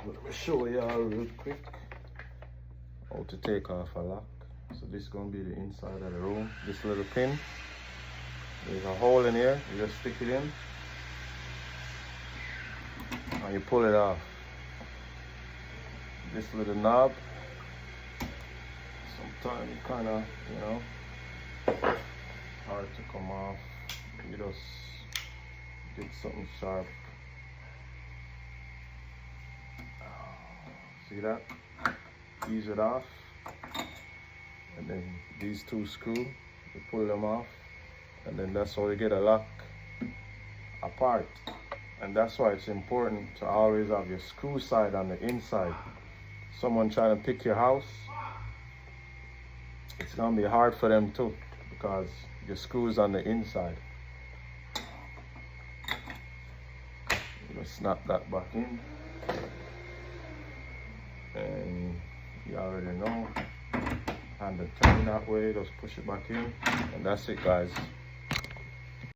Let me show you all real quick how to take off a lock. So this is going to be the inside of the room. This little pin, there's a hole in here. You just stick it in and you pull it off. This little knob, sometimes it kind of, you know, hard to come off. You just get something sharp. See that? Ease it off, and then these two screws, you pull them off, and then that's how you get a lock apart. And that's why it's important to always have your screw side on the inside. Someone trying to pick your house, it's gonna be hard for them too, because your screw's on the inside. You just snap that back in, and you already know, and the turn that way, just push it back in, and that's it, guys.